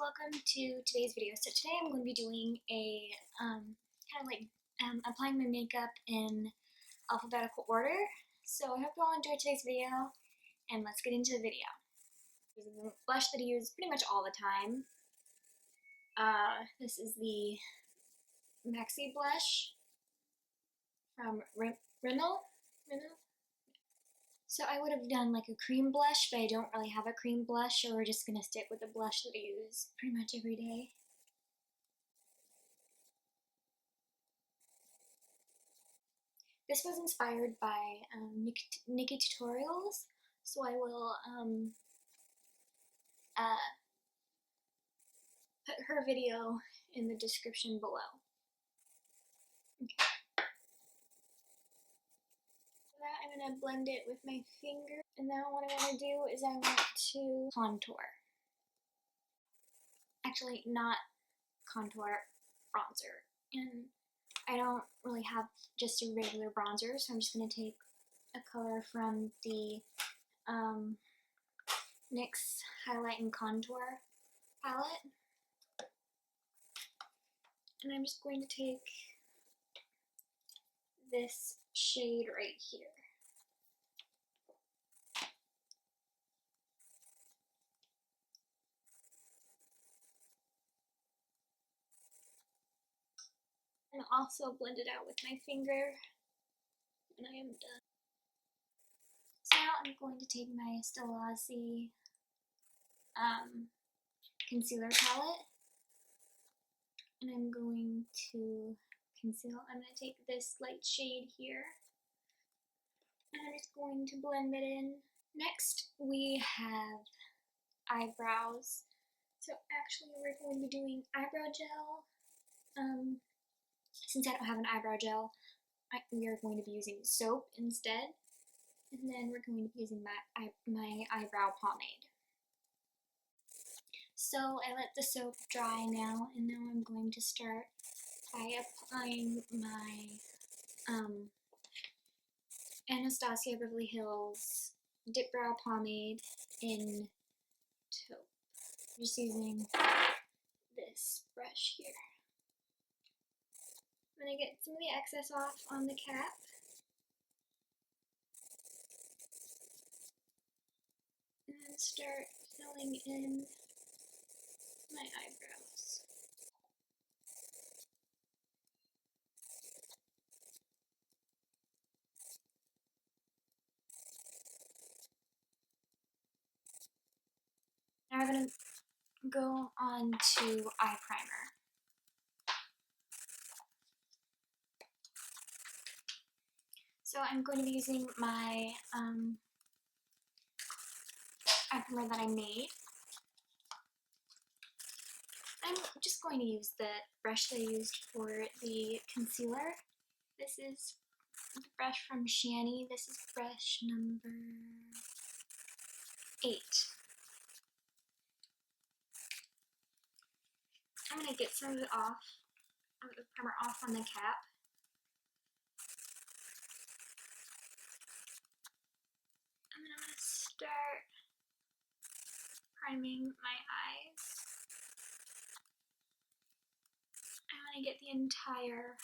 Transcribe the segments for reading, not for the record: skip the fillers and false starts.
welcome to today's video. So today I'm going to be doing a applying my makeup in alphabetical order. So I hope you all enjoyed today's video, and let's get into the video. Using the blush that I use pretty much all the time. This is the Maxi blush from Rimmel. So I would have done like a cream blush, but I don't really have a cream blush, so we're just going to stick with the blush that I use pretty much every day. This was inspired by Nikitutorials, so I will put her video in the description below. Okay. I'm going to blend it with my finger, and now what I want to do is I want to contour. Actually, not contour, bronzer. And I don't really have just a regular bronzer, so I'm just going to take a color from the NYX Highlight and Contour palette. And I'm just going to take this shade right here. And also blend it out with my finger, and I am done. So now I'm going to take my Stilazzi concealer palette, and I'm going to conceal. I'm going to take this light shade here, and I'm just going to blend it in. Next, we have eyebrows. So actually, we're going to be doing eyebrow gel. Since I don't have an eyebrow gel, we are going to be using soap instead, and then we're going to be using my eyebrow pomade. So I let the soap dry now, and now I'm going to start by applying my Anastasia Beverly Hills Dip Brow Pomade in taupe. I'm just using this brush here. I'm going to get some of the excess off on the cap. And then start filling in my eyebrows. Now we're going to go on to eye primer. So I'm going to be using my eye primer that I made. I'm just going to use the brush that I used for the concealer. This is the brush from Shani. This is brush number 8. I'm going to get some of it off, the primer off on the cap. And then I'm going to start priming my eyes. I want to get the entire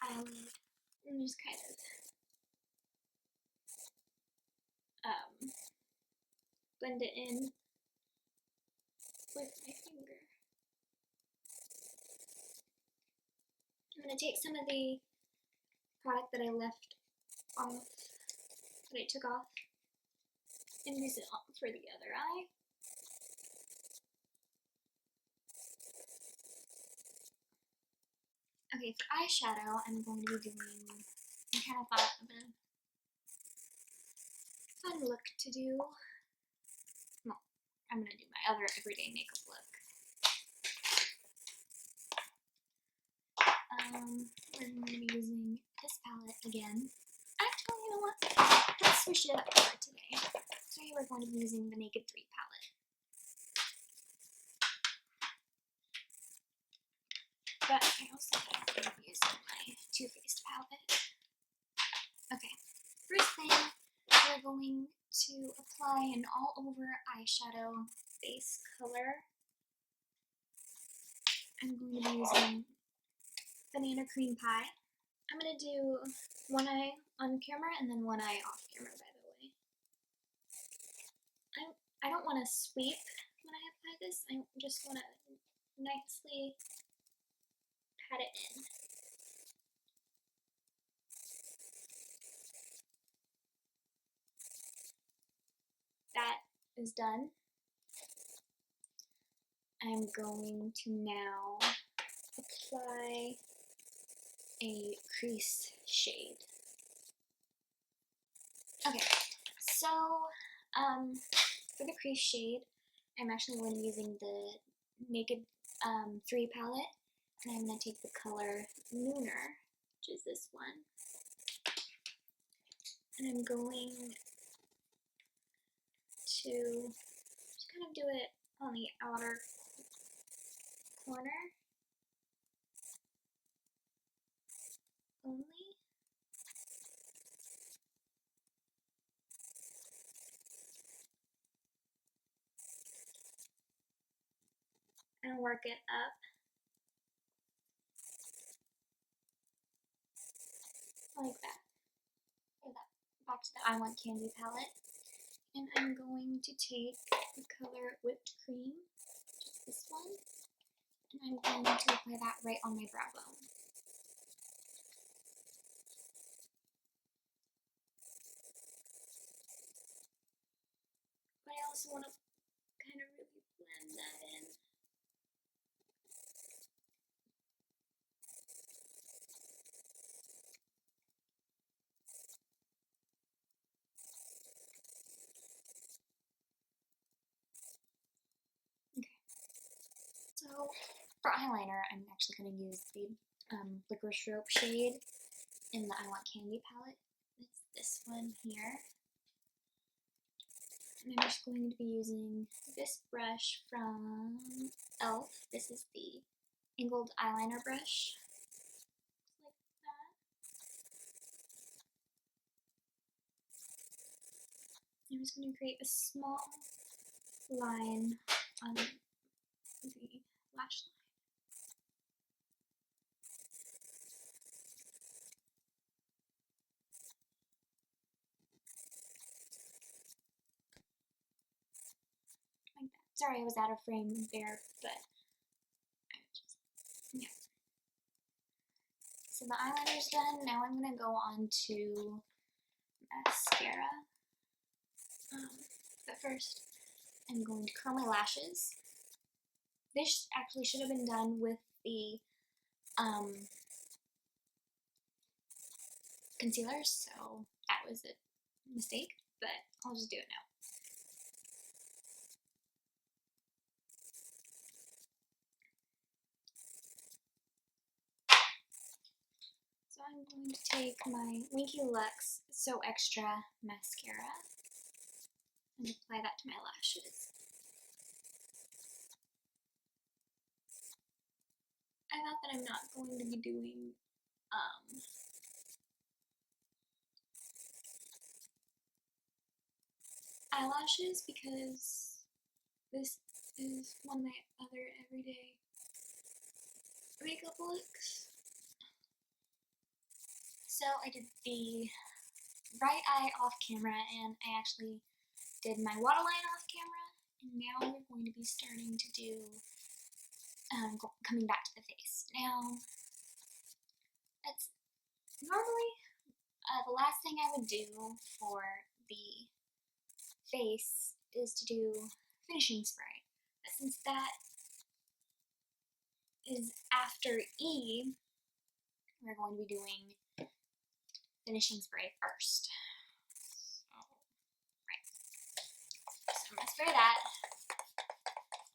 eyelid and just kind of blend it in with my finger. I'm going to take some of the product that I left off, that I took off, and use it for the other eye. Okay, for eyeshadow, I'm going to be doing, I kind of thought of a fun look to do. Well, I'm going to do my other everyday makeup look. We're going to be using this palette again. Actually, you know what? Let's switch it up for today. Today we're going to be using the Naked 3 palette. But I also am going to be using my Too Faced palette. Okay, first thing, we're going to apply an all-over eyeshadow base color. I'm going to be using banana cream pie. I'm going to do one eye on camera and then one eye off camera, by the way. I don't want to sweep when I apply this. I just want to nicely pat it in. That is done. I'm going to now apply a crease shade. Okay, so for the crease shade, I'm actually going to be using the Naked 3 palette, and I'm going to take the color Lunar, which is this one, and I'm going to just kind of do it on the outer corner only. And work it up. Like that. Back to the I Want Candy palette. And I'm going to take the color Whipped Cream, just this one, and I'm going to apply that right on my brow bone. But I also want to kind of really blend that in. Okay. So for eyeliner, I'm actually going to use the Licorice Rope shade in the I Want Candy palette. It's this one here. And I'm just going to be using this brush from e.l.f. This is the angled eyeliner brush. Like that. I'm just going to create a small line on the lash line. Like that. Sorry I was out of frame there, but yeah. So the eyeliner's done. Now I'm going to go on to mascara. But first, I'm going to curl my lashes. This actually should have been done with the concealer, so that was a mistake, but I'll just do it now. So I'm going to take my Winky Luxe So Extra mascara and apply that to my lashes. I thought that I'm not going to be doing eyelashes because this is one of my other everyday makeup looks. So I did the right eye off camera, and I actually did my waterline off camera, and now we're going to be starting to do coming back to the face. Now, it's normally the last thing I would do for the face is to do finishing spray, but since that is after E, we're going to be doing finishing spray first. So, right. So I'm going to spray that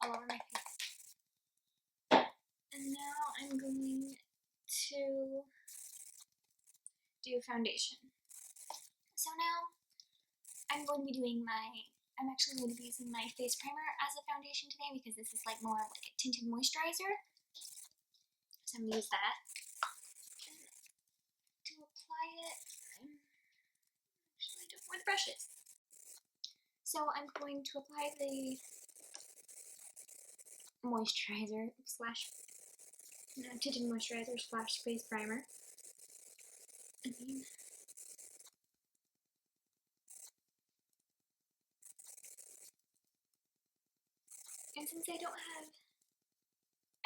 all over my face. And now I'm going to do foundation. So now I'm going to be doing I'm actually going to be using my face primer as a foundation today because this is like more of like a tinted moisturizer. So I'm going to use that. And to apply it, I actually don't know where the brush is. So I'm going to apply the moisturizer slash Tinted Moisturizer Splash Space Primer. And since I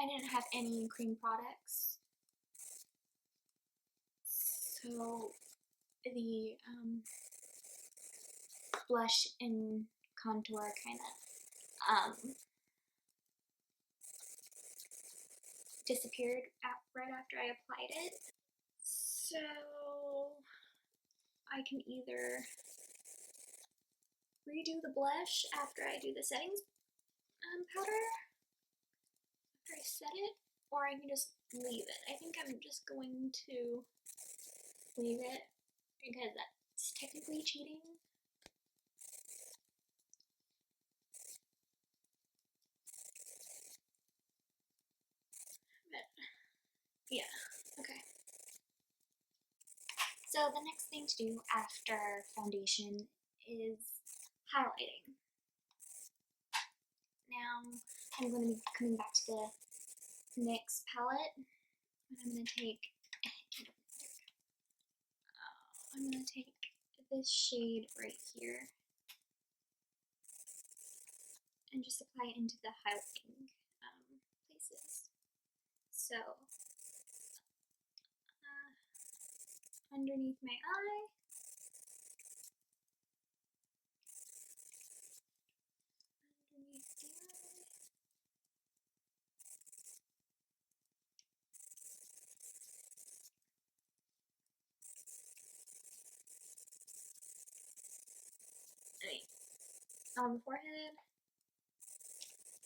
didn't have any cream products, so the blush and contour kind of disappeared right after I applied it. So I can either redo the blush after I do the settings powder, after I set it, or I can just leave it. I think I'm just going to leave it because that's technically cheating. But yeah, okay. So the next thing to do after foundation is highlighting. Now I'm going to be coming back to the NYX palette, and I'm going to take this shade right here and just apply it into the highlighting places. So underneath my eye, underneath the eye, on the forehead,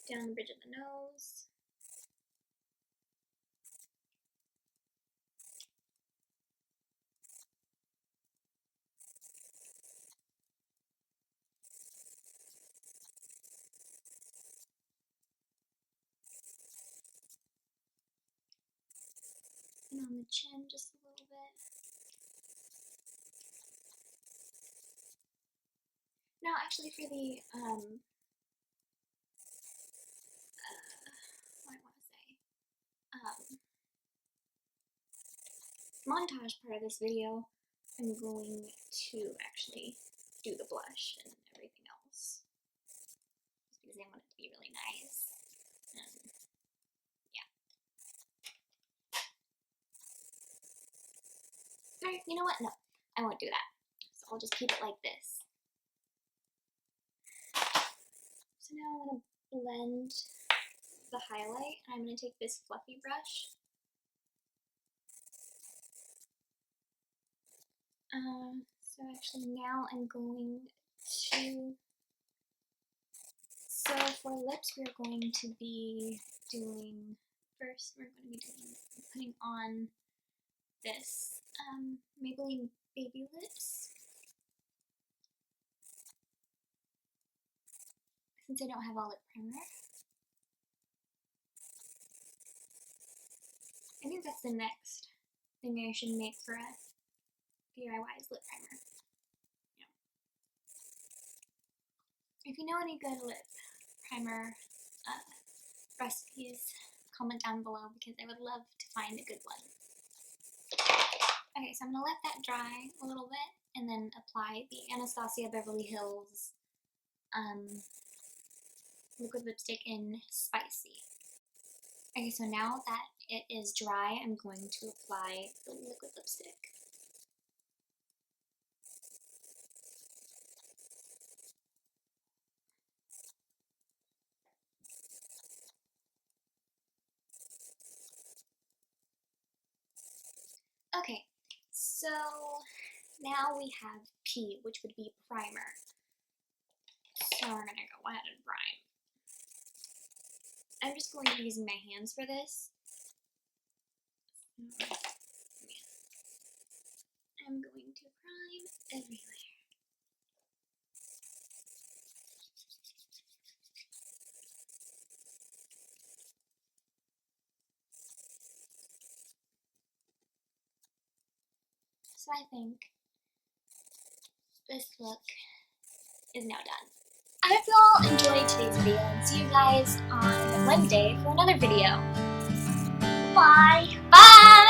down the bridge of the nose, and on the chin just a little bit. Now actually for the what I want to say, montage part of this video, I'm going to actually do the blush and everything else, just because I want it to be really nice. Yeah. Alright, you know what? No, I won't do that. So I'll just keep it like this. So now I'm going to blend the highlight, and I'm going to take this fluffy brush. So actually now I'm going to, so for lips we're going to be doing, first we're going to be putting on this Maybelline Baby Lips. Since I don't have a lip primer. I think that's the next thing I should make for a DIY's lip primer. Yeah. If you know any good lip primer recipes, comment down below because I would love to find a good one. Okay, so I'm going to let that dry a little bit and then apply the Anastasia Beverly Hills liquid lipstick in Spicy. Okay, so now that it is dry, I'm going to apply the liquid lipstick. Okay, so now we have P, which would be primer. So we're gonna go ahead and prime. I'm just going to be using my hands for this. I'm going to prime everywhere. So I think this look is now done. I hope you all enjoyed today's video and see you guys on Wednesday for another video. Bye-bye. Bye!